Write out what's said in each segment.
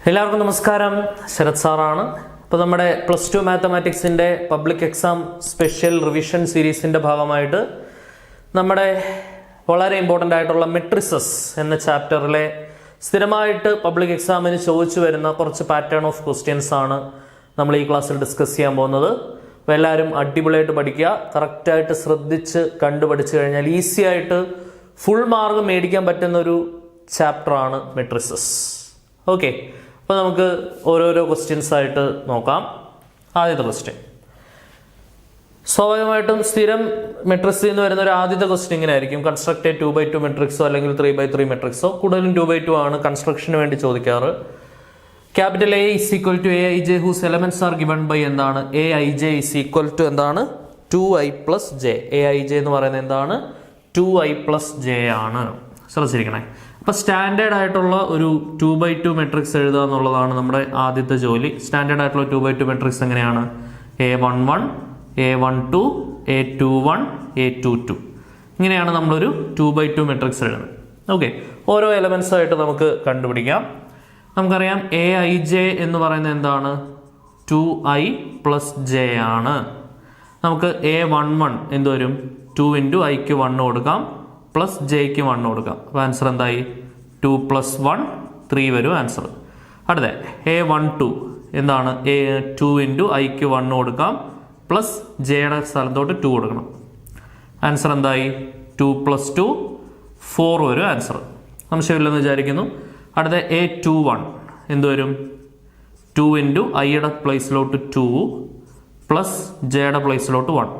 എല്ലാവർക്കും നമസ്കാരം. ശരത് സാറാണ്. ഇപ്പോൾ നമ്മുടെ +2 മാത്തമാറ്റിക്സിൻ്റെ പബ്ലിക് എക്സാം സ്പെഷ്യൽ റിവിഷൻ സീരീസിൻ്റെ ഭാഗമായിട്ട് നമ്മുടെ വളരെ ഇമ്പോർട്ടൻ്റ് ആയിട്ടുള്ള മെട്രിസസ് എന്ന ചാപ്റ്ററിലെ സ്ഥിരമായിട്ട് പബ്ലിക് എക്സാമിന് ചോദിച്ചു വരുന്ന കുറച്ച് പാറ്റേൺ ഓഫ് ക്വസ്റ്റ്യൻസ് ആണ് നമ്മൾ ഈ ക്ലാസ്സിൽ ഡിസ്കസ് ചെയ്യാൻ പോകുന്നത്. അപ്പോൾ എല്ലാവരും അടിപൊളിയായിട്ട് പഠിക്കുക. കറക്റ്റായിട്ട് ശ്രദ്ധിച്ച് കണ്ടുപഠിച്ചു കഴിഞ്ഞാൽ ഈസി ആയിട്ട് ഫുൾ മാർക്ക് മേടിക്കാൻ പറ്റുന്നൊരു ചാപ്റ്ററാണ് മെട്രിസസ്. ഓക്കെ, അപ്പോൾ നമുക്ക് ഓരോരോ ക്വസ്റ്റ്യൻസ് ആയിട്ട് നോക്കാം. ആദ്യത്തെ ക്വസ്റ്റ്യൻ സ്വാഭാവികമായിട്ടും സ്ഥിരം മെട്രിക്സിൽ നിന്ന് വരുന്ന ഒരു ആദ്യത്തെ ക്വസ്റ്റ്യൻ ഇങ്ങനെ ആയിരിക്കും: കൺസ്ട്രക്ട് എ 2x2 മെട്രിക്സോ അല്ലെങ്കിൽ 3x3 മെട്രിക്സോ. കൂടുതലും 2x2 ആണ് കൺസ്ട്രക്ഷന് വേണ്ടി ചോദിക്കാറ്. Capital A is equal to Aij whose elements are given by എന്താണ്? Aij is equal to എന്താണ്? 2i plus j. Aij എന്ന് പറയുന്നത് എന്താണ്? 2i plus j ആണ്. ശ്രദ്ധിച്ചിരിക്കണേ. അപ്പോൾ സ്റ്റാൻഡേർഡ് ആയിട്ടുള്ള ഒരു 2x2 മെട്രിക്സ് എഴുതുക എന്നുള്ളതാണ് നമ്മുടെ ആദ്യത്തെ ജോലി. സ്റ്റാൻഡേർഡ് ആയിട്ടുള്ള 2x2 മെട്രിക്സ് എങ്ങനെയാണ്? A11, A12, A21, A22. ഇങ്ങനെയാണ് നമ്മളൊരു 2x2 മെട്രിക്സ് എഴുതുന്നത്. ഓക്കെ, ഓരോ എലമെൻസ് ആയിട്ട് നമുക്ക് കണ്ടുപിടിക്കാം. നമുക്കറിയാം Aij എന്ന് പറയുന്നത് എന്താണ്? 2i plus j ആണ്. നമുക്ക് A11 എന്ത് വരും? 2 into iക്ക് 1 കൊടുക്കാം, പ്ലസ് ജെക്ക് 1 കൊടുക്കാം. അപ്പോൾ ആൻസർ എന്തായി? 2 + 1 3 വരും ആൻസർ. അടുത്ത A12 എന്താണ്? 2 into iക്ക് 1 കൊടുക്കാം, പ്ലസ് ജെയുടെ സ്ഥലത്തോട്ട് 2 കൊടുക്കണം. ആൻസർ എന്തായി? 2 + 2 4 വരും ആൻസർ. സംശയമില്ലെന്ന് വിചാരിക്കുന്നു. അടുത്ത A21 എന്ത് വരും? 2 into iയുടെ പ്ലേസിലോട്ട് 2 പ്ലസ് ജെയുടെ പ്ലേസിലോട്ട് 1.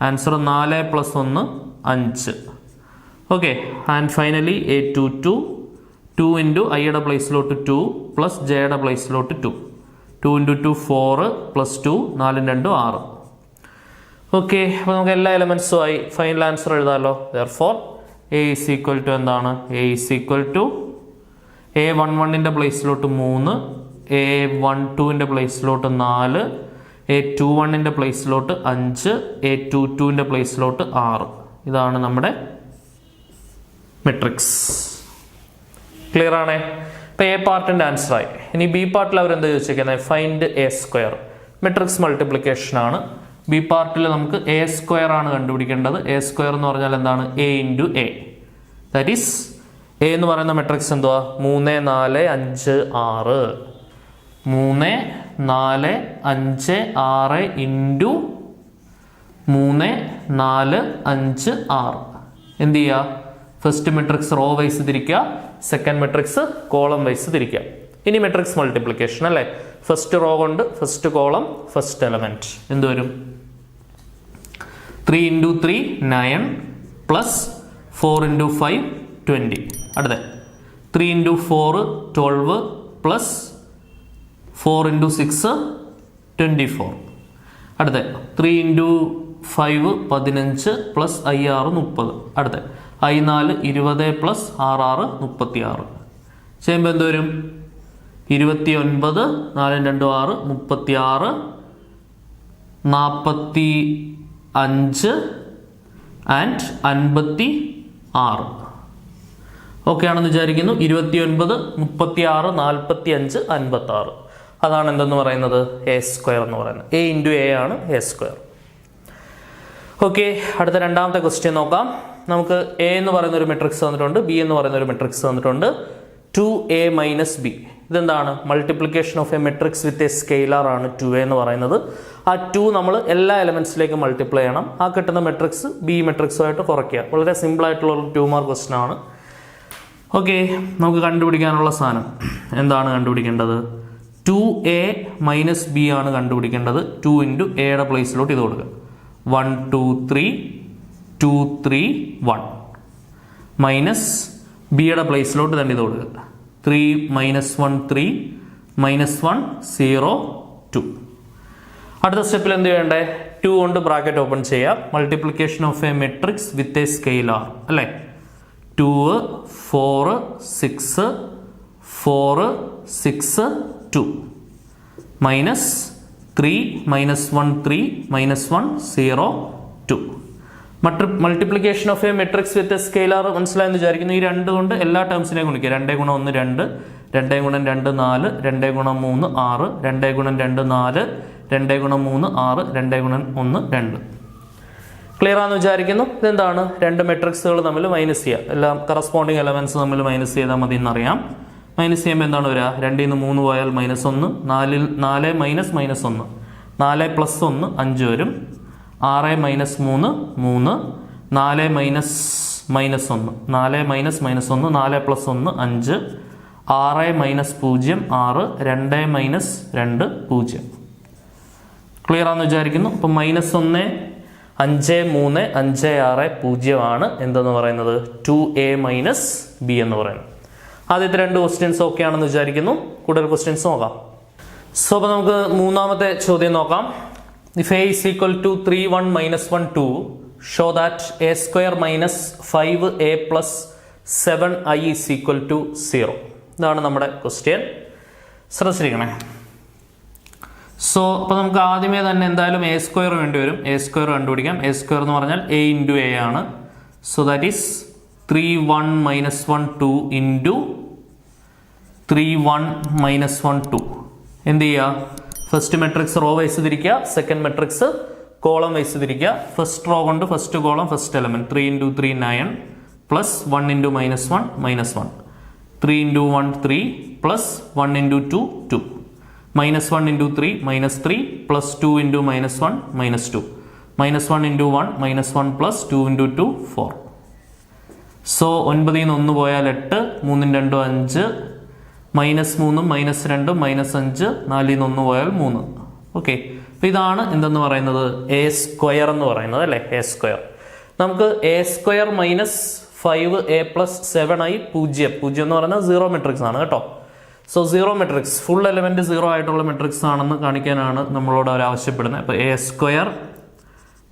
Answer 4 + 1 5. Okay, and finally A22 2 into iയുടെ പ്ലേസിലോട്ട് 2 പ്ലസ് ജെയുടെ പ്ലേസിലോട്ട് 2. 2 into 2 4 പ്ലസ് 2 4 2 6. ഓക്കെ, അപ്പോൾ നമുക്ക് എല്ലാ എലമെൻസും ആയി. ഫൈനൽ ആൻസർ എഴുതാമല്ലോ. therefore A is equal to എന്താണ്? A is equal to A11ൻ്റെ പ്ലേസിലോട്ട് 3, A12ൻ്റെ പ്ലേസിലോട്ട് 4, A21ൻ്റെ പ്ലേസിലോട്ട് 5, A22ൻ്റെ പ്ലേസിലോട്ട് 6. ഇതാണ് നമ്മുടെ മെട്രിക്സ്. ക്ലിയർ ആണേ? ഇപ്പം എ പാർട്ടിൻ്റെ ആൻസർ ആയി. ഇനി ബി പാർട്ടിൽ അവരെന്താ ചോദിച്ചിരിക്കുന്നത്? Find A². മെട്രിക്സ് മൾട്ടിപ്ലിക്കേഷൻ ആണ്. ബി പാർട്ടിൽ നമുക്ക് A² ആണ് കണ്ടുപിടിക്കേണ്ടത്. A² എന്ന് പറഞ്ഞാൽ എന്താണ്? A into A. That is A എന്ന് പറയുന്ന മെട്രിക്സ് എന്തുവാ? 3 4 5 6. 3 4 5 6 ഇൻറ്റു 3 4 5 6. എന്ത് ചെയ്യുക? ഫസ്റ്റ് മെട്രിക്സ് റോ വൈസ് തിരിക്കുക, സെക്കൻഡ് മെട്രിക്സ് കോളം വൈസ് തിരിക്കുക. ഇനി മെട്രിക്സ് മൾട്ടിപ്ലിക്കേഷൻ അല്ലേ? ഫസ്റ്റ് റോ കൊണ്ട് ഫസ്റ്റ് കോളം ഫസ്റ്റ് എലമെന്റ് എന്ത് വരും? 3 into 3 9 പ്ലസ് 4 into 5 20. അടുത്ത 3 into 4 12 പ്ലസ് 4 into 6 24. അടുത്ത 3 into 5 15 പ്ലസ് I6 30. അടുത്ത I4 20 പ്ലസ് 6 36. ചെയ്യുമ്പോൾ എന്ത് വരും? 29 4 2 6 36 45 ആൻഡ് 56. ഓക്കെ ആണെന്ന് വിചാരിക്കുന്നു. 29 36 45 56. അതാണ് എന്തെന്ന് പറയുന്നത്? A² എന്ന് പറയുന്നത്. A into A ആണ് A². ഓക്കെ, അടുത്ത രണ്ടാമത്തെ ക്വസ്റ്റ്യൻ നോക്കാം. നമുക്ക് A എന്ന് പറയുന്ന ഒരു മെട്രിക്സ് തന്നിട്ടുണ്ട്, B എന്ന് പറയുന്ന ഒരു മെട്രിക്സ് തന്നിട്ടുണ്ട്. 2A - B. ഇതെന്താണ്? Multiplication of a matrix with a scalar ആണ് 2A എന്ന് പറയുന്നത്. ആ 2 നമ്മൾ എല്ലാ എലമെന്റ്സിലേക്കും മൾട്ടിപ്ലൈ ചെയ്യണം. ആ കിട്ടുന്ന മെട്രിക്സ് B മെട്രിക്സുമായിട്ട് കുറയ്ക്കുക. വളരെ സിമ്പിൾ ആയിട്ടുള്ള ഒരു 2 മാർക്ക് ക്വസ്റ്റ്യൻ ആണ്. ഓക്കെ, നമുക്ക് കണ്ടുപിടിക്കാനുള്ള സാധനം എന്താണ് കണ്ടുപിടിക്കേണ്ടത്? 2A - B ആണ് കണ്ടുപിടിക്കേണ്ടത്. 2 into Aയുടെ പ്ലേസിലോട്ട് ഇത് കൊടുക്കുക. 1 2 3 2 3 1 മൈനസ് ബിയുടെ പ്ലേസിലോട്ട് തന്നെ ഇത് കൊടുക്കുക. 3 - 1 3 -1 0 2. അടുത്ത സ്റ്റെപ്പിൽ എന്ത് ചെയ്യണ്ടേ? 2 കൊണ്ട് ബ്രാക്കറ്റ് ഓപ്പൺ ചെയ്യാം. Multiplication of a matrix with a scalar അല്ലേ? 2 4 6 4 6 2 minus 3 -1 3 -1 0 2. Multiplication of a matrix with a scalar മനസ്സിലായെന്ന് വിചാരിക്കുന്നു. ഈ 2 കൊണ്ട് എല്ലാ ടേംസിനെയും ഗുണിക്കുക. 2 × 1 2, 2 ഗുണം 2 4, 2 ഗുണം 3 6, 2 ഗുണം 2 4, 2 ഗുണം 3 6, 2 ഗുണം 1 2. ക്ലിയർ ആണെന്ന് വിചാരിക്കുന്നു. ഇതെന്താണ്? രണ്ട് മെട്രിക്സുകൾ തമ്മിൽ മൈനസ് ചെയ്യുക. എല്ലാം കറസ്പോണ്ടിങ് എലമെന്റ്സ് തമ്മിൽ മൈനസ് ചെയ്താൽ മതി എന്നറിയാം. മൈനസ് ചെയ്യുമ്പോൾ എന്താണ് വരിക? 2 ൽ നിന്ന് 3 പോയാൽ -1, 4 മൈനസ് -1, 4 പ്ലസ് 1 5 വരും, 6 minus 3 3, 4 minus -1, 4 minus -1, 4 plus 1 5, 6 minus 0 6, 2 minus 2 0. Clear ആണെന്ന് വിചാരിക്കുന്നു. അപ്പം -1 5 3 5 6 0 ആണ് എന്തെന്ന് പറയുന്നത്? 2a മൈനസ് b എന്ന് പറയുന്നത്. ആദ്യത്തെ രണ്ട് ക്വസ്റ്റ്യൻസ് ഓക്കെ ആണെന്ന് വിചാരിക്കുന്നു. കൂടുതൽ ക്വസ്റ്റ്യൻസ് നോക്കാം. സോ അപ്പോൾ നമുക്ക് മൂന്നാമത്തെ ചോദ്യം നോക്കാം. If a is equal to 3 1 minus 1 2, show that a square minus 5a plus 7i is equal to 0. ഇതാണ് നമ്മുടെ ക്വസ്റ്റ്യൻ. ശ്രദ്ധിച്ചിരിക്കണേ. സോ അപ്പോൾ നമുക്ക് ആദ്യമേ തന്നെ എന്തായാലും എ സ്ക്വയർ വേണ്ടി വരും. എ സ്ക്വയർ കണ്ടുപിടിക്കാം. എ സ്ക്വയർ എന്ന് പറഞ്ഞാൽ a ഇൻറ്റു എ ആണ്. So that is 3 1 minus 1 2 into 3 1 minus 1 2. എന്ത് ചെയ്യുക? ഫസ്റ്റ് മെട്രിക്സ് റോ വൈസ് തിരിക്കുക, സെക്കൻഡ് മെട്രിക്സ് കോളം വൈസ് തിരിക്കുക. ഫസ്റ്റ് റോ കൊണ്ട് first column first element 3 into 3 9 plus 1 into -1 -1, 3 into 1 3 plus 1 into 2 2, -1 into 3 -3 plus 2 into -1 -2, -1 into 1 -1 plus 2 into 2 4. So 9 ൽ നിന്ന് 1 പോയാൽ 8, 3 2 5, -3 -2 -5, 4 ൽ നിന്ന് 1 പോയാൽ 3. ഓക്കെ, അപ്പോൾ ഇതാണ് എന്തെന്ന് പറയുന്നത്? എ സ്ക്വയർ എന്ന് പറയുന്നത് അല്ലേ? A square. നമുക്ക് A square minus 5a plus 7i 0 എന്ന് പറയുന്നത് 0 മെട്രിക്സ് ആണ് കേട്ടോ. സോ 0 മെട്രിക്സ്, ഫുൾ എലമെന്റ് 0 ആയിട്ടുള്ള മെട്രിക്സ് ആണെന്ന് കാണിക്കാനാണ് നമ്മളോട് അവർ ആവശ്യപ്പെടുന്നത്. അപ്പോൾ A square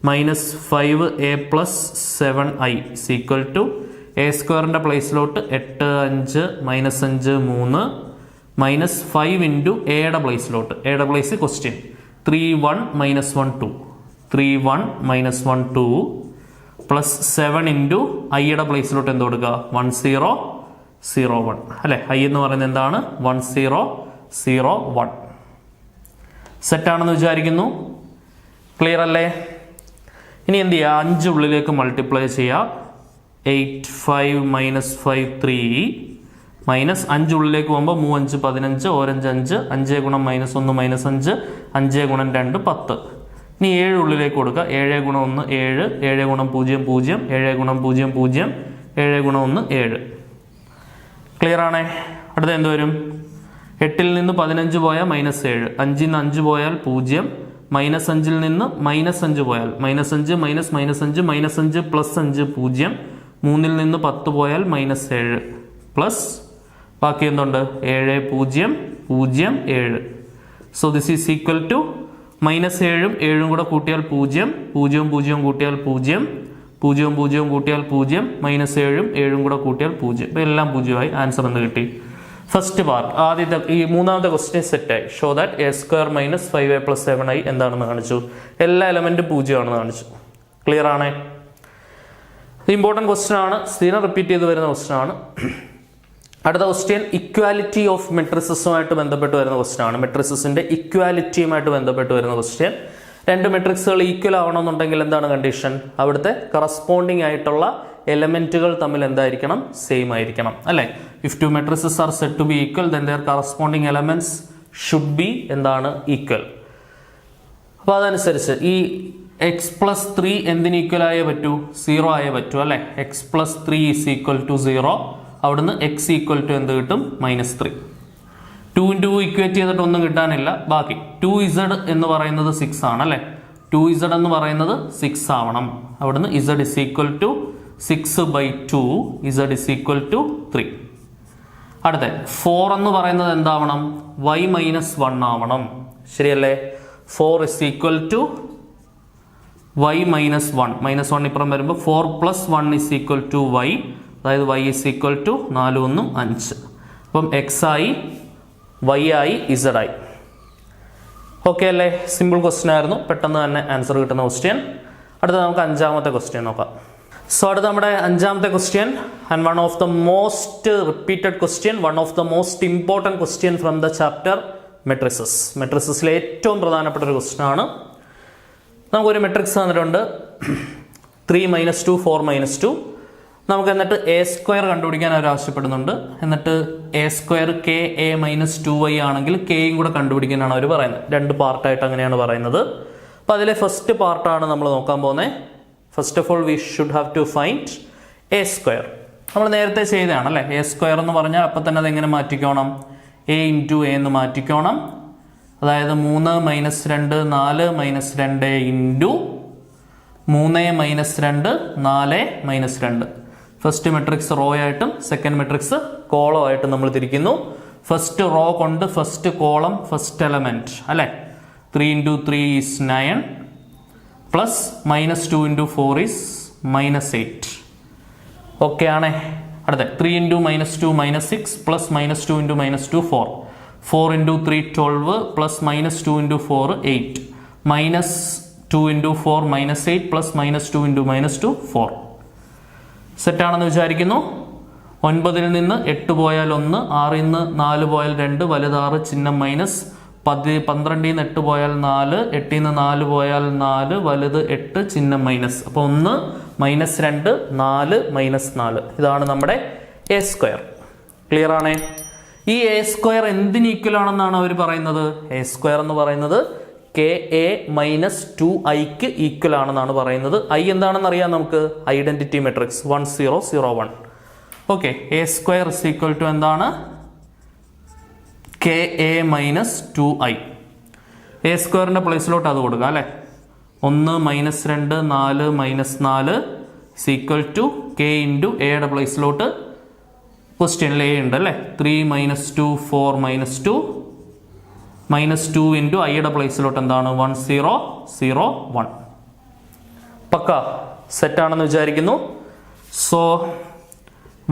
minus 5a plus 7i equal to A സ്ക്വയറിൻ്റെ പ്ലേസിലോട്ട് 8 5 -5 3 -5 ഇൻറ്റു എയുടെ പ്ലേസിലോട്ട്, എയുടെ പ്ലേസ് ക്വസ്റ്റ്യൻ 3 1 -1 2, 3 1 -1 2 പ്ലസ് 7 ഇൻറ്റു ഐയുടെ പ്ലേസിലോട്ട് എന്ത് കൊടുക്കുക? 1 0 0 1 അല്ലേ? ഐ എന്ന് പറയുന്നത് എന്താണ്? 1 0 0 1. സെറ്റാണെന്ന് വിചാരിക്കുന്നു. ക്ലിയർ അല്ലേ? ഇനി എന്ത് ചെയ്യുക? 5 ഉള്ളിലേക്ക് മൾട്ടിപ്ലൈ ചെയ്യുക. 8 5 -5 3 മൈനസ് 5 ഉള്ളിലേക്ക് പോകുമ്പോൾ 3 5 15, ഓരഞ്ച് 5, 5 ഗുണം -1 -5, 5 ഗുണം 2 10. ഇനി 7 ഉള്ളിലേക്ക് കൊടുക്കുക. 7 ഗുണം 1 7, 7 ഗുണം 0 0, 7 ഗുണം 0 0, 7 ഗുണം 1 7. ക്ലിയർ ആണേ? അടുത്ത എന്ത് വരും? 8 ൽ നിന്ന് 15 പോയാൽ -7, 5 ൽ നിന്ന് 5 പോയാൽ 0, -5 ൽ നിന്ന് -5 പോയാൽ -5 -5 -5 പ്ലസ് 5 0, 3 ൽ നിന്ന് 10 പോയാൽ -7 പ്ലസ് ബാക്കി എന്തുണ്ട്? 7 0 0 7. So this is equal to -7ഉം 7ഉം കൂടെ കൂട്ടിയാൽ 0, 0 0 കൂട്ടിയാൽ 0, 0 0 കൂട്ടിയാൽ 0, -7ഉം 7ഉം കൂടെ കൂട്ടിയാൽ 0. ഇപ്പം എല്ലാം 0 ആയി. ആൻസർ എന്ന് കിട്ടി. ഫസ്റ്റ് പാർട്ട് ആദ്യത്തെ ഈ മൂന്നാമത്തെ ക്വസ്റ്റ്യൻ സെറ്റായി. Show that A square minus 5a plus 7i എന്താണെന്ന് കാണിച്ചു. എല്ലാ എലമെന്റും 0 ആണെന്ന് കാണിച്ചു. ക്ലിയർ ആണേ? ഇമ്പോർട്ടൻറ്റ് ക്വസ്റ്റ്യൻ ആണ്, സ്ഥിരം റിപ്പീറ്റ് ചെയ്ത് വരുന്ന ക്വസ്റ്റ്യൻ ആണ്. അടുത്ത ക്വസ്റ്റ്യൻ ഇക്വാലിറ്റി ഓഫ് മെട്രിക്സുമായിട്ട് ബന്ധപ്പെട്ട് വരുന്ന ക്വസ്റ്റ്യൻ ആണ്. മെട്രിക്സിന്റെ ഇക്വാലിറ്റിയുമായിട്ട് ബന്ധപ്പെട്ട് വരുന്ന ക്വസ്റ്റ്യൻ. രണ്ട് മെട്രിക്സുകൾ ഈക്വൽ ആവണമെന്നുണ്ടെങ്കിൽ എന്താണ് കണ്ടീഷൻ? അവിടുത്തെ കറസ്പോണ്ടിങ് ആയിട്ടുള്ള എലമെന്റുകൾ തമ്മിൽ എന്തായിരിക്കണം? സെയിം ആയിരിക്കണം അല്ലെ? If two matrices are said to be equal then their corresponding elements should be എന്താണ്? ഈക്വൽ. അപ്പോൾ അതനുസരിച്ച് ഈ x+3 എന്തിന് ഈക്വൽ ആയേ പറ്റൂ? 0 ആയേ പറ്റൂ അല്ലെ? x+3 is equal to 0. അവിടുന്ന് x ഈക്വൽ ടു എന്ത് കിട്ടും? -3. 2 × 2 ഇക്വേറ്റ് ചെയ്തിട്ട് ഒന്നും കിട്ടാനില്ല. ബാക്കി 2z എന്ന് പറയുന്നത് 6 ആണ് അല്ലെ? 2z എന്ന് പറയുന്നത് 6 ആവണം. അവിടുന്ന് z is equal to 6/2, z is equal to 3. അടുത്ത 4 എന്ന് പറയുന്നത് എന്താവണം? y -1 ആവണം. ശരിയല്ലേ? 4 ഇസ് ഈക്വൽ ടു y -1. -1 ഇപ്പുറം വരുമ്പോൾ 4 + 1 ഇസ് ഈക്വൽ ടു y. അതായത് y ഇസ് ഈക്വൽ ടു 4 1 5. അപ്പം x ആയി, y ആയി, z ആയി. ഓക്കെ അല്ലേ? സിമ്പിൾ ക്വസ്റ്റ്യൻ ആയിരുന്നു. പെട്ടെന്ന് തന്നെ ആൻസർ കിട്ടുന്ന ക്വസ്റ്റ്യൻ. അടുത്ത നമുക്ക് അഞ്ചാമത്തെ ക്വസ്റ്റ്യൻ നോക്കാം. സോ അടുത്ത നമ്മുടെ അഞ്ചാമത്തെ question and one of the most repeated question, one of the most important question from the chapter matrices. മെട്രിസസിലെ ഏറ്റവും പ്രധാനപ്പെട്ട ഒരു ക്വസ്റ്റ്യൻ ആണ്. നമുക്കൊരു മെട്രിക്സ് തന്നിട്ടുണ്ട് 3 - 2 4 - 2. നമുക്ക് എന്നിട്ട് എ സ്ക്വയർ കണ്ടുപിടിക്കാൻ അവർ ആവശ്യപ്പെടുന്നുണ്ട്. എന്നിട്ട് A square K A -2y ആണെങ്കിൽ കെയും കൂടെ കണ്ടുപിടിക്കാനാണ് അവർ പറയുന്നത്. രണ്ട് പാർട്ടായിട്ട് അങ്ങനെയാണ് പറയുന്നത്. അപ്പോൾ അതിലെ ഫസ്റ്റ് പാർട്ടാണ് നമ്മൾ നോക്കാൻ പോകുന്നത്. First of all we should have to find a square. നമ്മൾ നേരത്തെ ചെയ്തതാണ് അല്ലേ. എ സ്ക്വയർ എന്ന് പറഞ്ഞാൽ അപ്പം തന്നെ അതെങ്ങനെ മാറ്റിക്കോണം, എ ഇൻറ്റു എ എന്ന് മാറ്റിക്കോണം. അതായത് 3 - 2 4 - 2 ഇൻറ്റു 3 - 2 4 - 2. ഫസ്റ്റ് മെട്രിക്സ് റോ ആയിട്ടും സെക്കൻഡ് മെട്രിക്സ് കോളം ആയിട്ടും നമ്മൾ തിരിക്കുന്നു. ഫസ്റ്റ് റോ കൊണ്ട് ഫസ്റ്റ് കോളം ഫസ്റ്റ് എലമെന്റ് അല്ലെ. 3 × 3 is 9 പ്ലസ് -2 × 4 is -8. ഓക്കെ ആണേ. അടുത്ത 3 × -2 -6 പ്ലസ് -2 × -2 4. 4 × 3 12 പ്ലസ് -2 × 4 8. -2 × 4 -8 പ്ലസ് -2 × -2 4. സെറ്റാണെന്ന് വിചാരിക്കുന്നു. 9 നിന്ന് 8 പോയാൽ 1, 6 നിന്ന് 4 പോയാൽ 2, വലുത് 6 ചിഹ്നം മൈനസ്. 12 നിന്ന് 8 പോയാൽ 4, 8 നിന്ന് 4 പോയാൽ 4, വലുത് 8 ചിഹ്നം മൈനസ്. അപ്പോൾ 1 -2 4 -4. ഇതാണ് നമ്മുടെ എ സ്ക്വയർ. ക്ലിയർ ആണേ. ഈ എ സ്ക്വയർ എന്തിന് ഈക്വൽ ആണെന്നാണ് അവർ പറയുന്നത്? എ സ്ക്വയർ എന്ന് പറയുന്നത് കെ എ -2iക്ക് ഈക്വൽ ആണെന്നാണ് പറയുന്നത്. ഐ എന്താണെന്ന് അറിയാം നമുക്ക്, identity matrix 1 0 0 1. Okay, A square is equal to എന്താണ്? K A -2i. എ സ്ക്വയറിന്റെ പ്ലേസിലോട്ട് അത് കൊടുക്കുക അല്ലെ. 1 -2 4 -4 ഈക്വൽ ടു കെ ഇൻറ്റു എയുടെ പ്ലേസിലോട്ട് ക്വസ്റ്റ്യനിൽ എ ഉണ്ട് അല്ലെ. 3 - 2 4 -2 -2 ഇൻറ്റു ഐയുടെ പ്ലേസിലോട്ട് എന്താണ്? 1 0 0 1. പക്ക സെറ്റാണെന്ന് വിചാരിക്കുന്നു. സോ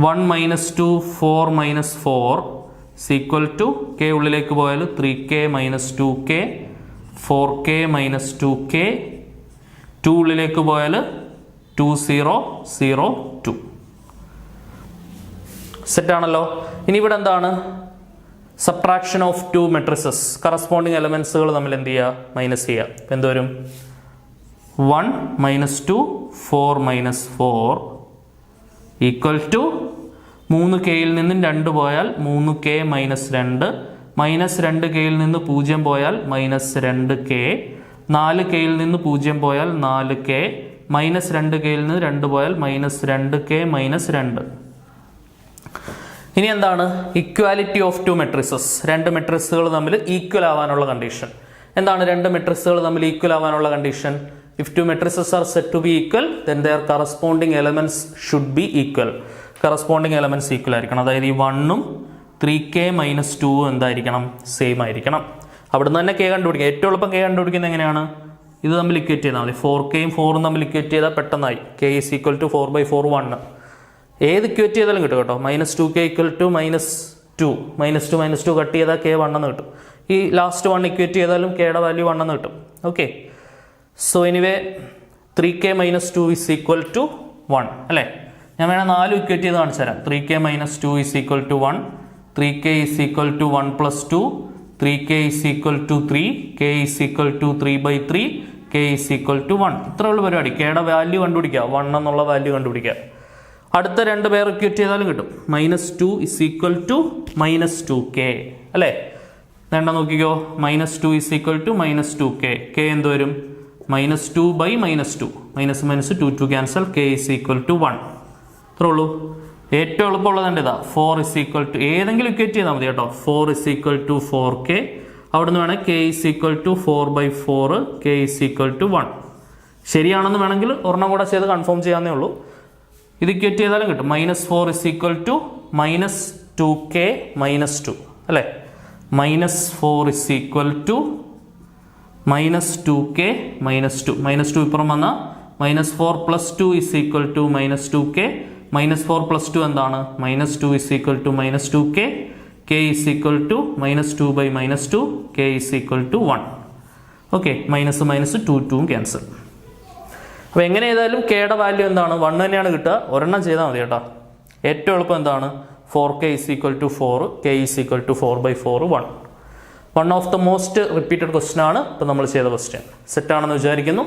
1 - 2 4 - 4 ഈക്വൽ ടു കെ ഉള്ളിലേക്ക് പോയാൽ 3k - 2k 4k - 2k 2 ഉള്ളിലേക്ക് പോയാൽ 2 0 0 2. സെറ്റാണല്ലോ. ഇനി ഇവിടെ എന്താണ്? Subtraction of 2 matrices. കറസ്പോണ്ടിങ് എലമെന്റ്സുകൾ തമ്മിൽ എന്ത് ചെയ്യുക? മൈനസ് ചെയ്യുക. എന്തോരും? 1 - 2 4 - 4 ഈക്വൽ ടു 3kയിൽ നിന്നും 2 പോയാൽ 3k - 2 -2kയിൽ നിന്ന് 0 പോയാൽ -2k 4kയിൽ നിന്ന് 0 പോയാൽ 4k -2kയിൽ നിന്ന് 2 പോയാൽ -2k -2. ഇനി എന്താണ്? Equality of 2 matrices. 2 മെട്രിക്സുകൾ തമ്മിൽ ഈക്വൽ ആവാനുള്ള കണ്ടീഷൻ എന്താണ്? 2 മെട്രിക്സുകൾ തമ്മിൽ ഈക്വൽ ആവാനുള്ള condition, if 2 matrices are set to be equal then their corresponding elements should be equal. Corresponding elements equal ആയിരിക്കണം. അതായത് ഈ 1ഉം 3k - 2 എന്തായിരിക്കണം? സെയിം ആയിരിക്കണം. അവിടുന്ന് തന്നെ കെ കണ്ടുപിടിക്കുക. ഏറ്റവും എളുപ്പം കെ കണ്ടുപിടിക്കുന്നത് എങ്ങനെയാണ്? ഇത് തമ്മിൽ ഇക്വേറ്റ് ചെയ്താൽ മതി. 4kയും 4ഉം തമ്മിൽ ഇക്വേറ്റ് ചെയ്താൽ പെട്ടെന്നായി. k is equal to 4/4 1. ഏത് ഇക്വേറ്റ് ചെയ്താലും കിട്ടും കേട്ടോ. -2k equal to -2 -2 കട്ട് ചെയ്താൽ k 1 എന്ന് കിട്ടും. ഈ ലാസ്റ്റ് 1 ഇക്വേറ്റ് ചെയ്താലും കെയുടെ വാല്യൂ 1 എന്ന് കിട്ടും. Okay, so anyway 3k - 2 is equal to 1 അല്ലേ. ഞാൻ വേണം 4 ഇക്വേറ്റ് ചെയ്ത് കാണിച്ചു തരാം. 3k - 2 is equal to 1, 3k is equal to 1 + 2, 3k is equal to 3, k is equal to 3/3, k is equal to 1. ഇത്രയുള്ള പരിപാടി. കെയുടെ വാല്യൂ കണ്ടുപിടിക്കുക, 1 എന്നുള്ള വാല്യൂ കണ്ടുപിടിക്കുക. അടുത്ത 2 പേർ ഇക്വേറ്റ് ചെയ്താലും കിട്ടും. -2 is equal to -2k അല്ലേ. വേണ്ട നോക്കിക്കോ. -2 is equal to -2k. k എന്ത് വരും? -2/-2. -2 2 cancel. k is equal to 1. അത്രേ ഉള്ളൂ. ഏറ്റവും എളുപ്പമുള്ളത് ഇതാ. 4 is equal to ഏതെങ്കിലും ഇക്വേറ്റ് ചെയ്താൽ മതി കേട്ടോ. 4 is equal to 4k. അവിടുന്ന് വേണേൽ k is equal to 4/4, k is equal to 1. ശരിയാണെന്ന് വേണമെങ്കിൽ ഒരെണ്ണം കൂടെ ചെയ്ത് കൺഫേം ചെയ്യാന്നേ ഉള്ളൂ. ഇത് ഇക്വേറ്റ് ചെയ്താലും കിട്ടും. -4 is equal to -2k -2 അല്ലേ. -4 is equal to -2k -2. -2 ഇപ്പുറം വന്ന -4 + 2 is equal to -2k. -4 + 2 എന്താണ്? -2 is equal to -2k. k is equal to -2/-2. k is equal to 1. Okay, -2 2 cancel. അപ്പോൾ എങ്ങനെ ചെയ്താലും കെയുടെ വാല്യൂ എന്താണ് 1 തന്നെയാണ് കിട്ടുക. ഒരെണ്ണം ചെയ്താൽ മതി കേട്ടോ. ഏറ്റവും എളുപ്പം എന്താണ് 4k = 4, k = 4/4 1. One of the most repeated question ആണ് ഇപ്പോൾ നമ്മൾ ചെയ്ത ക്വസ്റ്റ്യൻ. സെറ്റാണെന്ന് വിചാരിക്കുന്നു.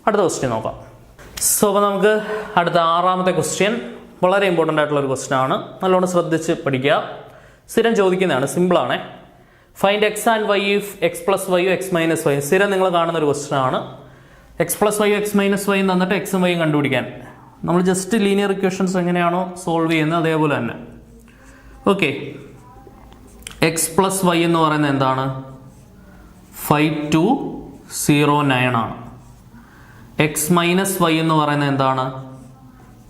അടുത്ത ക്വസ്റ്റ്യൻ നോക്കാം. സോ അപ്പോൾ നമുക്ക് അടുത്ത 6ാമത്തെ ക്വസ്റ്റ്യൻ വളരെ ഇമ്പോർട്ടൻ്റ് ആയിട്ടുള്ള ഒരു ക്വസ്റ്റ്യൻ ആണ്. നല്ലോണം ശ്രദ്ധിച്ച് പഠിക്കുക. സ്ഥിരം ചോദിക്കുന്നതാണ്, സിമ്പിളാണേ. Find x and y if x plus y x minus y. സ്ഥിരം നിങ്ങൾ കാണുന്ന ഒരു ക്വസ്റ്റ്യൻ ആണ്. X plus y x minus y തന്നിട്ട് എക്സും വൈയും കണ്ടുപിടിക്കാൻ നമ്മൾ ജസ്റ്റ് ലീനിയർ ഇക്വേഷൻസ് എങ്ങനെയാണോ സോൾവ് ചെയ്യുന്നത് അതേപോലെ തന്നെ. ഓക്കെ, എക്സ് പ്ലസ് വൈ എന്ന് പറയുന്നത് എന്താണ്? 5209 ആണ്. എക്സ് മൈനസ് വൈ എന്ന് പറയുന്നത് എന്താണ്?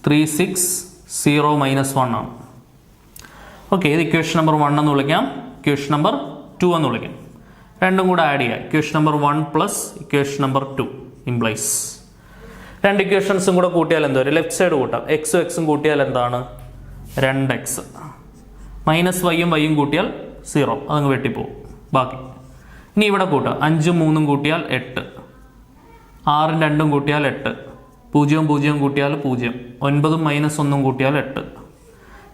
360 - 1 ആണ്. ഓക്കെ, ഇത് ഇക്വേഷൻ നമ്പർ 1 എന്ന് വിളിക്കാം, ഇക്വേഷൻ നമ്പർ 2 എന്ന് വിളിക്കാം. രണ്ടും കൂടെ ആഡ് ചെയ്യുക. Equation number 1 plus equation number 2 implies. രണ്ട് ഇക്വേഷൻസും കൂടെ കൂട്ടിയാൽ എന്താ വരും? ലെഫ്റ്റ് സൈഡ് കൂട്ടാം. എക്സും എക്സും കൂട്ടിയാൽ എന്താണ്? 2x. മൈനസ് വൈയും വൈയും കൂട്ടിയാൽ 0, അതങ്ങ് വെട്ടിപ്പോവും. ബാക്കി ഇനി ഇവിടെ കൂട്ടുക. 5ഉം 3ഉം കൂട്ടിയാൽ 8, 6ഉം 2ഉം കൂട്ടിയാൽ 8, 0ഉം 0ഉം കൂട്ടിയാൽ 0, 9ഉം -1ഉം കൂട്ടിയാൽ 8.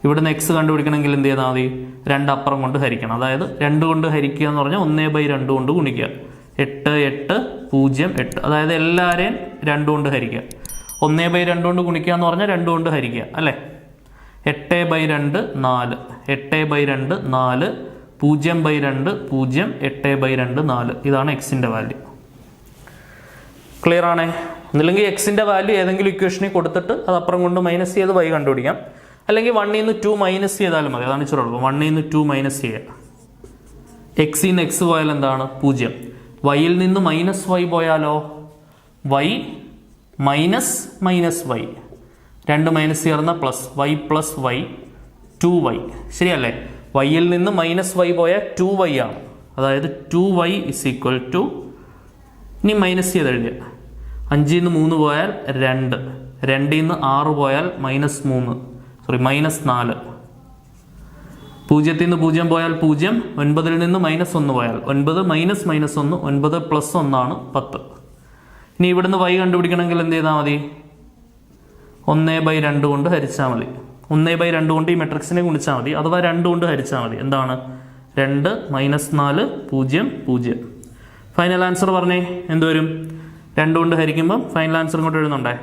ഇവിടുന്ന് എക്സ് കണ്ടുപിടിക്കണമെങ്കിൽ എന്ത് ചെയ്താൽ മതി? 2 അപ്പുറം കൊണ്ട് ഹരിക്കണം. അതായത് 2 കൊണ്ട് ഹരിക്കുക എന്ന് പറഞ്ഞാൽ 1/2 കൊണ്ട് ഗുണിക്കുക. 8 8 0 8. അതായത് എല്ലാവരെയും 2 കൊണ്ട് ഹരിക്കുക. 1/2 കൊണ്ട് ഗുണിക്കുക എന്ന് പറഞ്ഞാൽ 2 കൊണ്ട് ഹരിക്കുക അല്ലേ? 8/2 4, 8/2 4, 0/2 0, 8/2 4. ഇതാണ് എക്സിൻ്റെ വാല്യൂ. ക്ലിയർ ആണേ? ഒന്നില്ലെങ്കിൽ എക്സിൻ്റെ വാല്യൂ ഏതെങ്കിലും ഇക്വേഷനിൽ കൊടുത്തിട്ട് അത് അപ്പുറം കൊണ്ട് മൈനസ് ചെയ്ത് വൈ കണ്ടുപിടിക്കാം. അല്ലെങ്കിൽ 1 ൽ നിന്ന് 2 മൈനസ് ചെയ്താലും മതി. അതാണ് ഇച്ചിരി എളുപ്പം. 1 ൽ നിന്ന് 2 മൈനസ് ചെയ്യുക. എക്സിൽ നിന്ന് എക്സ് പോയാൽ എന്താണ്? 0. വൈയിൽ നിന്ന് മൈനസ് വൈ പോയാലോ? വൈ മൈനസ് വൈ, 2 മൈനസ് ചേർന്ന plus, y plus y 2y. ശരിയല്ലേ? വൈയിൽ നിന്ന് മൈനസ് വൈ പോയാൽ 2y ആണ്. അതായത് 2y = ഇനി മൈനസ് ചെയ്ത് എഴുതുക. 5ൽ നിന്ന് 3 പോയാൽ 2, 2ൽ നിന്ന് 6 പോയാൽ -4, -4. 0ൽ നിന്ന് 0 പോയാൽ 0, 9ൽ നിന്ന് -1 പോയാൽ 9, -1 9 + 1 ആണ് 10. ഇനി ഇവിടുന്ന് y കണ്ടുപിടിക്കണമെങ്കിൽ എന്ത് ചെയ്താൽ മതി? 1/2 കൊണ്ട് ഹരിച്ചാൽ മതി. 1/2 കൊണ്ട് ഈ മെട്രിക്സിനെ ഗുണിച്ചാൽ മതി, അഥവാ 2 കൊണ്ട് ഹരിച്ചാൽ മതി. എന്താണ്? 2 -4 0 0. ഫൈനൽ ആൻസർ പറഞ്ഞേ എന്ത് വരും? 2 കൊണ്ട് ഹരിക്കുമ്പം ഫൈനൽ ആൻസർ ഇങ്ങോട്ട് എഴുതുന്നുണ്ടേ.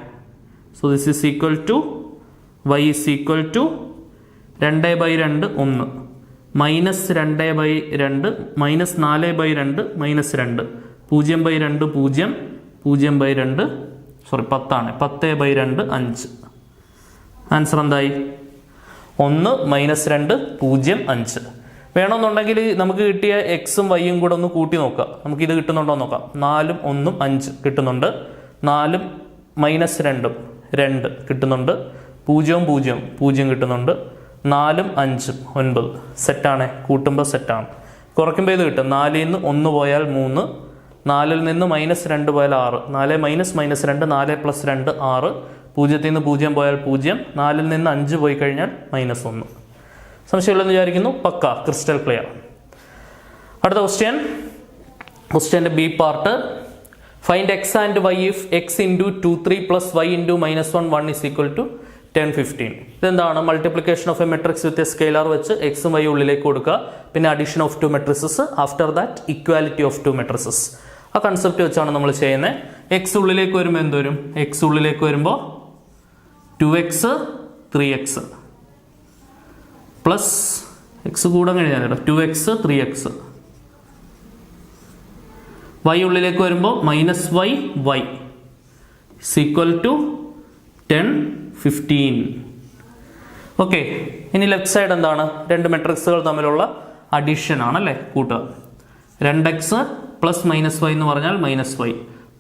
So this is equal to y is equal to 2/2 1, -2/2 -4/2 -2, 0/2 0, 0/2 10 ആണ്. 10/2 5. ആൻസർ എന്തായി? 1 -2 0 5. വേണമെന്നുണ്ടെങ്കിൽ നമുക്ക് കിട്ടിയ എക്സും വൈയും കൂടെ ഒന്ന് കൂട്ടി നോക്കുക. നമുക്ക് ഇത് കിട്ടുന്നുണ്ടോ നോക്കാം. 4ഉം 1ഉം 5 കിട്ടുന്നുണ്ട്. 4ഉം -2ഉം 2 കിട്ടുന്നുണ്ട്. 0ഉം 0ഉം 0 കിട്ടുന്നുണ്ട്. 4ഉം 5ഉം 9. സെറ്റാണ്. കൂട്ടുമ്പോൾ സെറ്റാണ്. കുറയ്ക്കുമ്പോൾ ഇത് കിട്ടും. 4ൽ നിന്ന് 1 പോയാൽ 3, 4ൽ നിന്ന് -2 പോയാൽ 6, 4 - -2 4 + 2 6, 0ൽ നിന്ന് 0 പോയാൽ 0, 4ൽ നിന്ന് 5 പോയി കഴിഞ്ഞാൽ -1. സംശയമില്ലെന്ന് വിചാരിക്കുന്നു. പക്ക, ക്രിസ്റ്റൽ ക്ലിയർ. അടുത്ത ക്വസ്റ്റ്യൻ്റെ B part. Find x and y if x × 2 3 + y × -1 1 = 10 15. ഇതെന്താണ്? Multiplication of a matrix with a scalar വെച്ച് എക്സും വൈ ഉള്ളിലേക്ക് കൊടുക്കുക. പിന്നെ addition of 2 matrices. After that equality of 2 matrices. ആ കൺസെപ്റ്റ് വെച്ചാണ് നമ്മൾ ചെയ്യുന്നത്. എക്സ് ഉള്ളിലേക്ക് വരുമ്പോൾ എന്ത് വരും? എക്സ് ഉള്ളിലേക്ക് വരുമ്പോൾ 2x 3x പ്ലസ് എക്സ് കൂടെ കഴിഞ്ഞാൽ 2x 3x. വൈ ഉള്ളിലേക്ക് വരുമ്പോൾ -y y = 10 15. ഓക്കെ, ഇനി ലെഫ്റ്റ് സൈഡ് എന്താണ്? 2 മെട്രിക്സുകൾ തമ്മിലുള്ള അഡീഷൻ ആണല്ലേ, കൂട്ടുക. 2x പ്ലസ് -y എന്ന് പറഞ്ഞാൽ -y,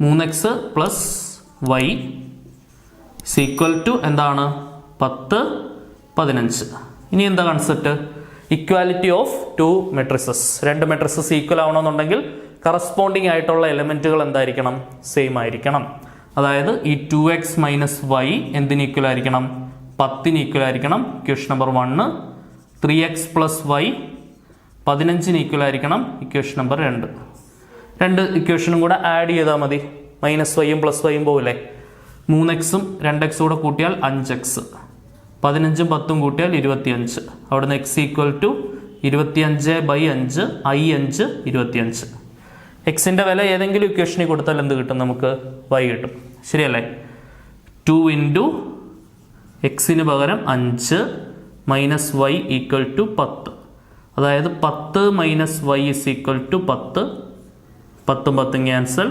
3x പ്ലസ് y = എന്താണ്? 10 15. ഇനി എന്താ concept? Equality of 2 matrices. 2 matrices equal ആവണമെന്നുണ്ടെങ്കിൽ കറസ്പോണ്ടിങ് ആയിട്ടുള്ള എലിമെന്റുകൾ എന്തായിരിക്കണം? സെയിം ആയിരിക്കണം. അതായത് ഈ 2x - y എന്തിന് ഈക്വൽ ആയിരിക്കണം? 10ന് ഈക്വൽ ആയിരിക്കണം. Equation number 1. 3x + y 15ന് ഈക്വൽ ആയിരിക്കണം. Equation number 2. ഇക്വേഷനും കൂടെ ആഡ് ചെയ്താൽ മതി. -y യും +y യും പോവില്ലേ? 3x-ഉം 2x കൂടെ കൂട്ടിയാൽ 5x, 15-ഉം 10-ഉം കൂട്ടിയാൽ 25. അവിടുന്ന് x ഈക്വൽ ടു 25/5, i 5, 25. എക്സിൻ്റെ വില ഏതെങ്കിലും ഇക്വേഷനിൽ കൊടുത്താൽ എന്ത് കിട്ടും? നമുക്ക് y കിട്ടും. ശരിയല്ലേ? 2 ഇൻറ്റു എക്സിന് പകരം 5 മൈനസ് വൈ ഈക്വൽ ടു 10. അതായത് 10 minus y is equal to 10, 10ഉം 10ഉം cancel,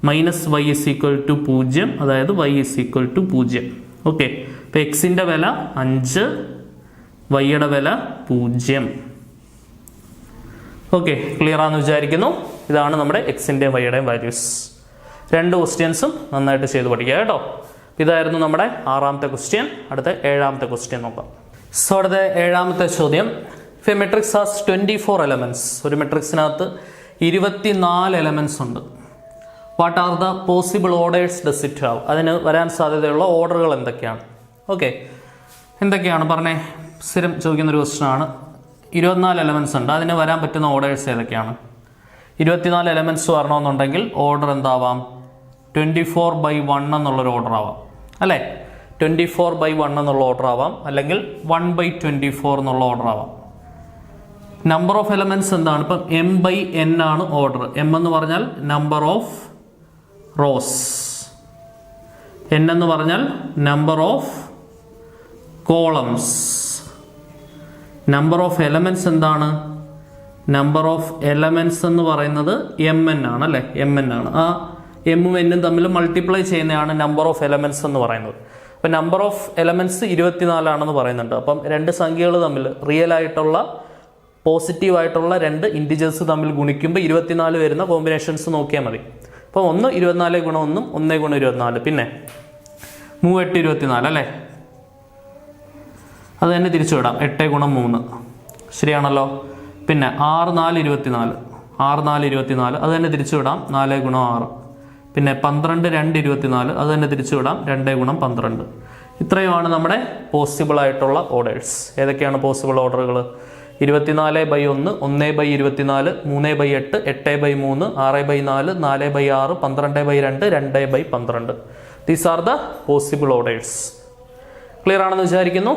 minus y is equal to 0, അതായത് y is equal to 0. Okay, അപ്പോൾ എക്സിൻ്റെ വില 5, വൈയുടെ വില 0. ഓക്കെ, ക്ലിയർ ആണെന്ന് വിചാരിക്കുന്നു. ഇതാണ് നമ്മുടെ എക്സിൻ്റെയും വൈയുടെയും വാല്യൂസ്. 2 ക്വസ്റ്റ്യൻസും നന്നായിട്ട് ചെയ്ത് പഠിക്കുക കേട്ടോ. ഇതായിരുന്നു നമ്മുടെ 6ാമത്തെ ക്വസ്റ്റ്യൻ. അടുത്ത 7ാമത്തെ ക്വസ്റ്റ്യൻ നോക്കാം. സോ അടുത്ത 7ാമത്തെ ചോദ്യം. If A matrix has 24 elements, ഒരു മെട്രിക്സിനകത്ത് 24 എലമെന്റ്സ് ഉണ്ട്. What are the possible orders does it have? അതിന് വരാൻ സാധ്യതയുള്ള ഓർഡറുകൾ എന്തൊക്കെയാണ്? ഓക്കെ, എന്തൊക്കെയാണ് പറഞ്ഞേ? സ്ഥിരം ചോദിക്കുന്നൊരു ക്വസ്റ്റ്യൻ ആണ്. 24 എലമെന്റ്സ് ഉണ്ട്, അതിന് വരാൻ പറ്റുന്ന ഓർഡേഴ്സ് ഏതൊക്കെയാണ്? 24 എലമെന്റ്സ് വരണമെന്നുണ്ടെങ്കിൽ ഓർഡർ എന്താവാം? 24/1 എന്നുള്ളൊരു ഓർഡർ ആവാം അല്ലേ? 24/1 എന്നുള്ള ഓർഡർ ആവാം, അല്ലെങ്കിൽ 1/24 എന്നുള്ള ഓർഡർ ആവാം. നമ്പർ ഓഫ് എലമെന്റ്സ് എന്താണ്? ഇപ്പം m/n ആണ് ഓർഡർ. m എന്ന് പറഞ്ഞാൽ നമ്പർ ഓഫ് റോസ്, n എന്ന് പറഞ്ഞാൽ number of columns. Number of elements എന്താണ്? നമ്പർ ഓഫ് എലമെന്റ്സ് എന്ന് പറയുന്നത് mn ആണ് അല്ലേ? mn ആണ്. ആ എമ്മും എന്നും തമ്മിൽ മൾട്ടിപ്ലൈ ചെയ്യുന്നതാണ് നമ്പർ ഓഫ് എലമെന്റ്സ് എന്ന് പറയുന്നത്. അപ്പം നമ്പർ ഓഫ് എലമെന്റ്സ് 24 ആണെന്ന് പറയുന്നുണ്ട്. അപ്പം 2 സംഖ്യകൾ തമ്മിൽ റിയൽ ആയിട്ടുള്ള പോസിറ്റീവ് ആയിട്ടുള്ള 2 ഇൻറ്റിജേഴ്സ് തമ്മിൽ ഗുണിക്കുമ്പോൾ 24 വരുന്ന കോമ്പിനേഷൻസ് നോക്കിയാൽ മതി. അപ്പോൾ 1 24 ഗുണം 1, 1 ഗുണം 24, പിന്നെ 3 8 24 അല്ലേ? അത് തന്നെ തിരിച്ചു വിടാം, 8 ഗുണം 3 ശരിയാണല്ലോ. പിന്നെ 6 4 24, 6 4 24, അത് തന്നെ തിരിച്ചു വിടാം, 4 ഗുണം 6. പിന്നെ 12 2 24, അത് തന്നെ തിരിച്ചു വിടാം, 2 ഗുണം 12. ഇത്രയുമാണ് നമ്മുടെ പോസിബിൾ ആയിട്ടുള്ള ഓർഡേഴ്സ്. ഏതൊക്കെയാണ് പോസിബിൾ ഓർഡറുകൾ? 24/1, 1/24, 3/8, 8/3, 6/4, 4/6, 12/2, 2/12. These are the possible orders. Clear ആണെന്ന് വിചാരിക്കുന്നു.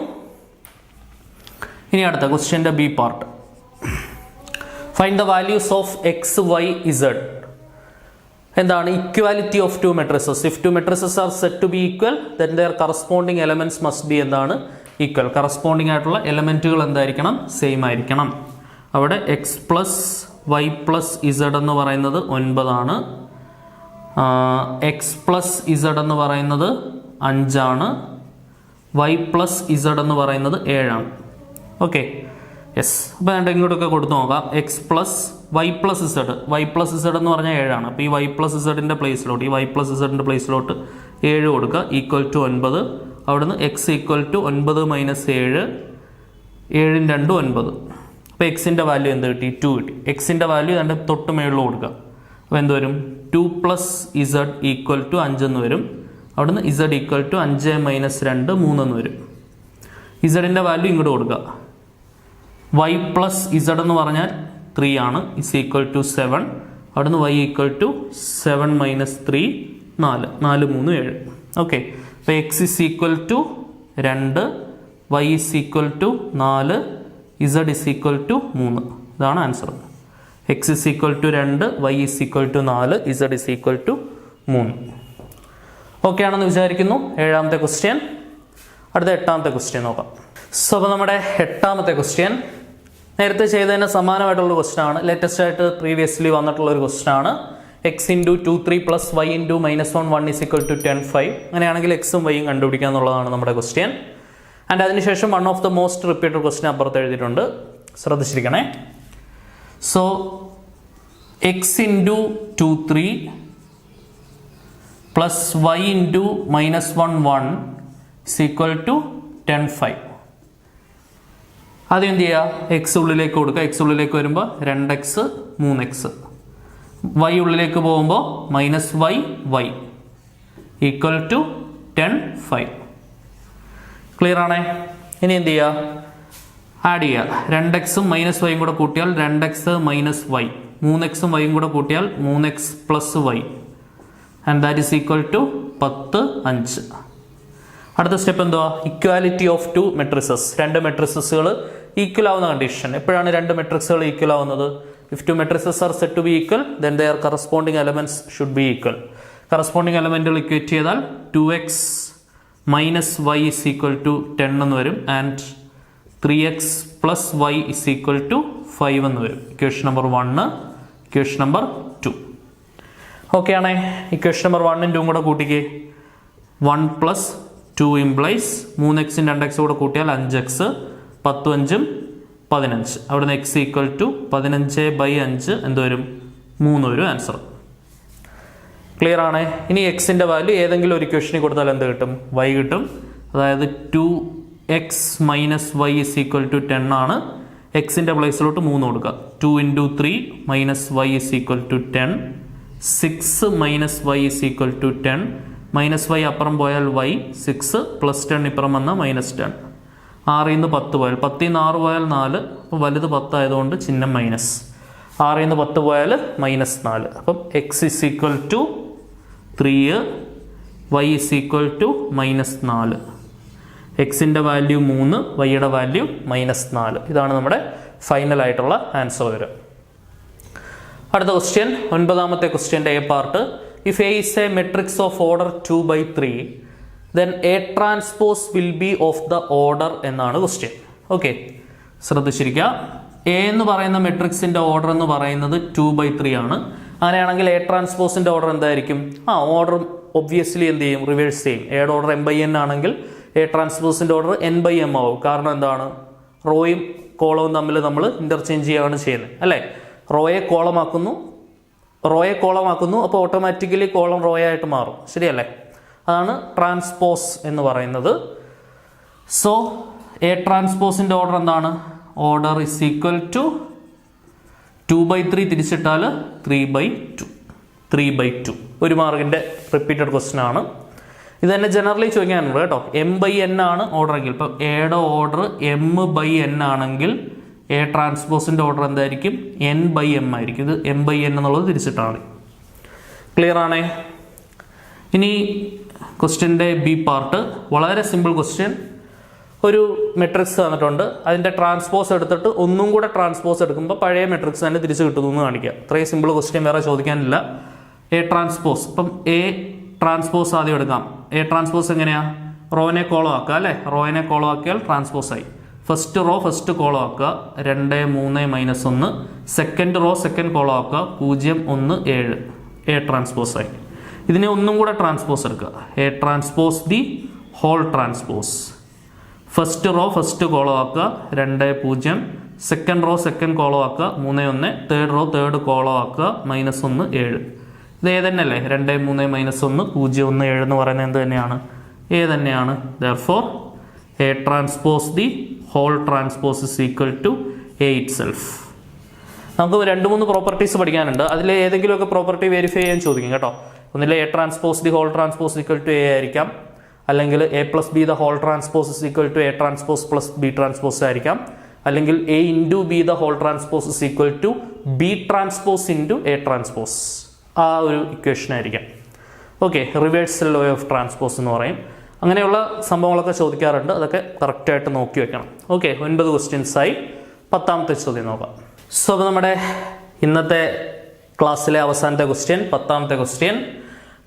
ഇനി അടുത്ത ക്വസ്റ്റ്യൻ്റെ B part. Find the values of x y z. എന്താണ്? Equality of 2 matrices. If 2 matrices are set to be equal, then their corresponding elements must be എന്താണ്? Equal. Corresponding ആയിട്ടുള്ള എലമെന്റുകൾ എന്തായിരിക്കണം? സെയിം ആയിരിക്കണം. അവിടെ x plus y plus z എന്ന് പറയുന്നത് 9 ആണ്. എക്സ് പ്ലസ് ഇസഡ് എന്ന് പറയുന്നത് 5 ആണ്. വൈ പ്ലസ് ഇസഡ് എന്ന് പറയുന്നത് 7 ആണ്. Okay, yes. അപ്പോൾ ഞാൻ ഇങ്ങോട്ടൊക്കെ കൊടുത്തു നോക്കാം. X plus y plus z, y plus z എന്ന് പറഞ്ഞാൽ 7 ആണ്. അപ്പോൾ ഈ വൈ പ്ലസ് ഇസഡിൻ്റെ പ്ലേസിലോട്ട്, ഈ വൈ പ്ലസ് ഇസഡിൻ്റെ പ്ലേസിലോട്ട് 7 കൊടുക്കുക, ഈക്വൽ ടു 9. അവിടുന്ന് എക്സ് ഈക്വൽ ടു 9 മൈനസ് 7, 7 2 9. അപ്പോൾ എക്സിൻ്റെ വാല്യൂ എന്ത് കിട്ടി? 2 കിട്ടി. എക്സിൻ്റെ വാല്യൂ രണ്ട് തൊട്ട് മേളിൽ കൊടുക്കുക. അപ്പോൾ എന്ത് വരും? 2 പ്ലസ് ഇസഡ് ഈക്വൽ ടു 5 എന്ന് വരും. അവിടുന്ന് ഇസഡ് ഈക്വൽ ടു 5 മൈനസ് 2 3 എന്ന് വരും. ഇസഡിൻ്റെ വാല്യൂ ഇങ്ങോട്ട് കൊടുക്കുക. വൈ പ്ലസ് ഇസഡ് എന്ന് പറഞ്ഞാൽ 3 ആണ്, ഇസ് ഈക്വൽ ടു 7. അവിടുന്ന് y equal to 7 minus 3 4, 4 3 7. Okay, അപ്പോൾ x is equal to 2, y is equal to 4, z is equal to 3. ഇതാണ് answer. X is equal to 2, y is equal to 4, z is equal to 3. Okay ആണെന്ന് വിചാരിക്കുന്നു. 7ാമത്തെ question. അടുത്ത 8ാമത്തെ question നോക്കാം. So അപ്പോൾ നമ്മുടെ 8ാമത്തെ ക്വസ്റ്റ്യൻ നേരത്തെ ചെയ്തതിന് സമാനമായിട്ടുള്ള ക്വസ്റ്റ്യൻ ആണ്. ലേറ്റസ്റ്റ് ആയിട്ട് പ്രീവിയസ്ലി വന്നിട്ടുള്ള ഒരു ക്വസ്റ്റ്യൻ ആണ്. X into 2 3 plus y into -1 1 is equal to 10 5. അങ്ങനെയാണെങ്കിൽ എക്സും വൈയും കണ്ടുപിടിക്കുക എന്നുള്ളതാണ് നമ്മുടെ ക്വസ്റ്റ്യൻ. ആൻഡ് അതിനുശേഷം one of the most repeated question അപ്പുറത്ത് എഴുതിയിട്ടുണ്ട്, ശ്രദ്ധിച്ചിരിക്കണേ. So x into 2 3 plus y into -1 1 is equal to 10 5. ആദ്യം എന്ത് ചെയ്യുക? എക്സ് ഉള്ളിലേക്ക് കൊടുക്കുക. എക്സ് ഉള്ളിലേക്ക് വരുമ്പോൾ 2x 3x. വൈ ഉള്ളിലേക്ക് പോകുമ്പോൾ minus y y equal to 10 5. Clear ആണേ? ഇനി എന്ത് ചെയ്യുക? ആഡ് ചെയ്യുക. 2x മൈനസ് വൈയും കൂടെ കൂട്ടിയാൽ 2x മൈനസ് വൈ, 3x വൈയും കൂടെ കൂട്ടിയാൽ 3x plus y, and that is equal to 10 5. അടുത്ത സ്റ്റെപ്പ് എന്തുവാ? Equality of two matrices. രണ്ട് മെട്രിസസുകൾ ഈക്വൽ ആവുന്ന കണ്ടീഷൻ. എപ്പോഴാണ് രണ്ട് മെട്രിക്സുകൾ ഈക്വൽ ആവുന്നത്? If two matrices are set to be equal then their corresponding elements should be equal. Corresponding എലമെന്റുകൾ ഇക്വേറ്റ് ചെയ്താൽ 2x minus y is equal to 10 എന്ന് വരും and 3x plus y is equal to 5 എന്ന് വരും. Equation number 1, equation number 2. Okay ആണേ. Equation number 1 2 കൂടെ കൂട്ടിക്കേ. 1 plus 2 implies 3x 2x കൂടെ കൂട്ടിയാൽ 5x, 10 5 15. അവിടുന്ന് x ഈക്വൽ ടു 15/5 എന്ത് വരും? 3 വരും ആൻസർ. ക്ലിയർ ആണേ. ഇനി എക്സിന്റെ വാല്യൂ ഏതെങ്കിലും ഒരു ഇക്വേഷനിൽ കൊടുത്താൽ എന്ത് കിട്ടും? y കിട്ടും. അതായത് 2x minus y is equal to 10 ആണ്. എക്സിന്റെ പ്ലേസിലോട്ട് 3 കൊടുക്കുക. 2 × 3 minus y is equal to 10. 6 minus y is equal to 10. Minus y അപ്പുറം പോയാൽ y, 6 പ്ലസ് 10 ഇപ്പുറം വന്നാൽ -10. 6 ൽ നിന്ന് 10 പോയാൽ 10 ൽ നിന്ന് 6 പോയാൽ 4. അപ്പോൾ വലുത് 10 ആയതുകൊണ്ട് ചിഹ്നം മൈനസ്. 6 ൽ നിന്ന് 10 പോയാൽ -4. അപ്പം x is equal to 3, y is equal to -4. എക്സിൻ്റെ വാല്യൂ 3, വൈയുടെ വാല്യൂ -4. ഇതാണ് നമ്മുടെ ഫൈനൽ ആയിട്ടുള്ള ആൻസർ വരിക. അടുത്ത ക്വസ്റ്റ്യൻ, 9ാമത്തെ ക്വസ്റ്റ്യൻ്റെ A part. If A is a matrix of order 2/3 then A transpose will be of the order എന്നാണ് ക്വസ്റ്റ്യൻ. ഓക്കെ, ശ്രദ്ധിച്ചിരിക്കുക. എ എന്ന് പറയുന്ന മെട്രിക്സിന്റെ ഓർഡർ എന്ന് പറയുന്നത് 2/3 ആണ്. അങ്ങനെയാണെങ്കിൽ എ ട്രാൻസ്പോസിന്റെ ഓർഡർ എന്തായിരിക്കും? ഓർഡർ ഒബ്വിയസ്ലി എന്ത് ചെയ്യും? റിവേഴ്സ് ചെയ്യും. എയുടെ ഓർഡർ m/n ആണെങ്കിൽ എ ട്രാൻസ്പോസിന്റെ ഓർഡർ n/m ആവും. കാരണം എന്താണ്? റോയും കോളവും തമ്മിൽ നമ്മൾ ഇന്റർചേഞ്ച് ചെയ്യുകയാണ് ചെയ്യുന്നത് അല്ലേ? റോയെ കോളമാക്കുന്നു, അപ്പോൾ ഓട്ടോമാറ്റിക്കലി കോളം റോയായിട്ട് മാറും. ശരിയല്ലേ? അതാണ് ട്രാൻസ്പോസ് എന്ന് പറയുന്നത്. സോ എ ട്രാൻസ്പോസിന്റെ ഓർഡർ എന്താണ്? ഓർഡർ ഇസ് ഈക്വൽ ടു 2/3 തിരിച്ചിട്ടാൽ 3/2. ഒരു മാർക്കിന്റെ റിപ്പീറ്റഡ് ക്വസ്റ്റ്യൻ ആണ്. ഇത് തന്നെ ജനറലി ചോദിക്കാനുണ്ട് കേട്ടോ. m/n ആണ് ഓർഡർ എങ്കിൽ, ഇപ്പം എയുടെ ഓർഡർ m/n ആണെങ്കിൽ എ ട്രാൻസ്പോസിന്റെ ഓർഡർ എന്തായിരിക്കും? n/m ആയിരിക്കും. ഇത് m/n എന്നുള്ളത് തിരിച്ചിട്ടാണ്. ക്ലിയർ ആണേ. ഇനി ക്വസ്റ്റ്യൻ്റെ ബി പാർട്ട്, വളരെ സിമ്പിൾ ക്വസ്റ്റ്യൻ. ഒരു മെട്രിക്സ് തന്നിട്ടുണ്ട്, അതിൻ്റെ ട്രാൻസ്പോസ് എടുത്തിട്ട് ഒന്നും കൂടെ ട്രാൻസ്പോസ് എടുക്കുമ്പോൾ പഴയ മെട്രിക്സ് തന്നെ തിരിച്ച് കിട്ടുന്നു എന്ന് കാണിക്കുക. ഇത്രയും സിമ്പിൾ ക്വസ്റ്റ്യൻ വേറെ ചോദിക്കാനില്ല. എ ട്രാൻസ്പോസ്, ഇപ്പം എ ട്രാൻസ്പോസ് ആദ്യം എടുക്കാം. എ ട്രാൻസ്പോസ് എങ്ങനെയാണ്? റോനെ കോളം ആക്കുക അല്ലേ? റോയിനെ കോളം ആക്കിയാൽ ട്രാൻസ്പോസ് ആയി. ഫസ്റ്റ് റോ ഫസ്റ്റ് കോളം ആക്കുക, 2 3 -1. സെക്കൻഡ് റോ സെക്കൻഡ് കോളം ആക്കുക, 0 1 7. എ ട്രാൻസ്പോസ് ആയി. ഇതിനെ ഒന്നും കൂടെ ട്രാൻസ്പോസ് എടുക്കുക. A transpose the whole transpose. First row first column ആക്കുക, 2 0. സെക്കൻഡ് റോ സെക്കൻഡ് കോളം ആക്കുക, 3 1. തേർഡ് റോ തേർഡ് കോളം ആക്കുക, -1 7. ഇത് ഏ തന്നെയല്ലേ? 2 3 -1 0 1 7 എന്ന് പറയുന്നത് എന്ത് തന്നെയാണ്? എ തന്നെയാണ്. Therefore A transpose the whole transpose is equal to A itself. നമുക്ക് 2-3 പ്രോപ്പർട്ടീസ് പഠിക്കാനുണ്ട്. അതിൽ ഏതെങ്കിലുമൊക്കെ പ്രോപ്പർട്ടി വെരിഫൈ ചെയ്യാൻ ചോദിക്കും കേട്ടോ. ഒന്നിലെ A transpose the whole transpose equal to A ആയിരിക്കാം, അല്ലെങ്കിൽ A plus B the whole transpose is equal to A transpose plus B transpose ആയിരിക്കാം, അല്ലെങ്കിൽ A into B the whole transpose is equal to B transpose into A transpose. ആ ഒരു equation ആയിരിക്കാം. Okay, reversal law of transpose എന്ന് പറയും. അങ്ങനെയുള്ള സംഭവങ്ങളൊക്കെ ചോദിക്കാറുണ്ട്. അതൊക്കെ കറക്റ്റായിട്ട് നോക്കി വെക്കണം. ഓക്കെ, 9 ക്വസ്റ്റ്യൻസായി. 10ാമത്തെ ചോദ്യം നോക്കാം. സോ അപ്പോൾ നമ്മുടെ ഇന്നത്തെ ക്ലാസ്സിലെ അവസാനത്തെ ക്വസ്റ്റ്യൻ, 10ാമത്തെ question.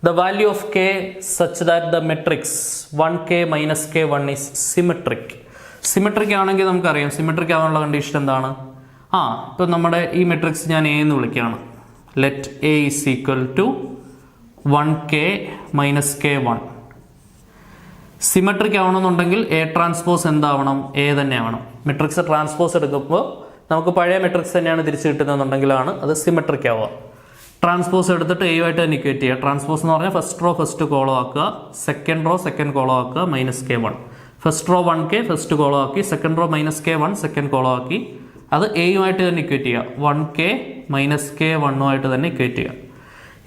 The value of k such that the matrix 1k - k1 is symmetric. Symmetric ആണെങ്കിൽ നമുക്കറിയാം സിമെട്രിക് ആവാനുള്ള കണ്ടീഷൻ എന്താണ്? ഇപ്പം നമ്മുടെ ഈ മെട്രിക്സ് ഞാൻ എ എന്ന് വിളിക്കുകയാണ്. Let A is equal to 1k - k1. Symmetric ആവണമെന്നുണ്ടെങ്കിൽ എ ട്രാൻസ്പോസ് എന്താവണം? എ തന്നെ ആവണം. മെട്രിക്സ് ട്രാൻസ്പോസ് എടുക്കുമ്പോൾ നമുക്ക് പഴയ മെട്രിക്സ് തന്നെയാണ് തിരിച്ച് കിട്ടുന്നതെന്നുണ്ടെങ്കിലാണ് അത് സിമെട്രിക് ആവുക. ട്രാൻസ്പോസ് എടുത്തിട്ട് എയുമായിട്ട് തന്നെ ഇക്വേറ്റ് ചെയ്യുക. ട്രാൻസ്പോസ് എന്ന് പറഞ്ഞാൽ ഫസ്റ്റ് റോ ഫസ്റ്റ് കോളം ആക്കുക, സെക്കൻഡ് റോ സെക്കൻഡ് കോളം ആക്കുക, -k1. First row 1k first column ആക്കി, second row -k1 second column ആക്കി, അത് എയുമായിട്ട് തന്നെ ഇക്വേറ്റ് ചെയ്യുക. 1k - k1 തന്നെ ഇക്വേറ്റ് ചെയ്യുക.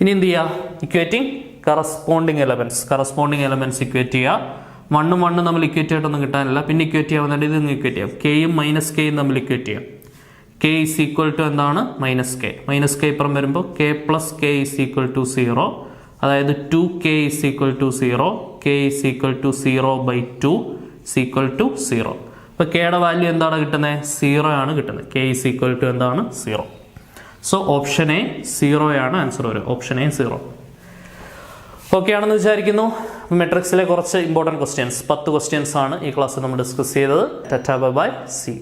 ഇനി എന്ത് ചെയ്യുക? ഇക്വേറ്റിംഗ് കറസ്പോണ്ടിങ് എലമെന്റ്സ് ഇക്വേറ്റ് ചെയ്യുക. 1 1 നമ്മൾ ഇക്വേറ്റ് ആയിട്ടൊന്നും കിട്ടാനില്ല. പിന്നെ ഇക്വേറ്റ് ചെയ്യാവുന്നുണ്ട്. ഇത് ഇക്വേറ്റ് ചെയ്യാം. കെയും -kയും തമ്മിൽ ഇക്വേറ്റ് ചെയ്യാം. k ഈസ് ഈക്വൽ ടു എന്താണ്? -k. -k ഇപ്പുറം വരുമ്പോൾ k + k is equal to 0. അതായത് 2k is equal to 0, k is equal to 0/2 is equal to 0. അപ്പോൾ കെയുടെ വാല്യൂ എന്താണ് കിട്ടുന്നത്? 0 ആണ് കിട്ടുന്നത്. k is equal to എന്താണ്? 0. സോ ഓപ്ഷൻ എ 0 ആണ് ആൻസർ വരും. Option A 0. ഓക്കെ ആണെന്ന് വിചാരിക്കുന്നു. മെട്രിക്സിലെ കുറച്ച് ഇമ്പോർട്ടൻറ്റ് ക്വസ്റ്റ്യൻസ് 10 ക്വസ്റ്റ്യൻസ് ആണ് ഈ ക്ലാസ്സിൽ നമ്മൾ ഡിസ്കസ് ചെയ്തത്. Tata bye bye, C.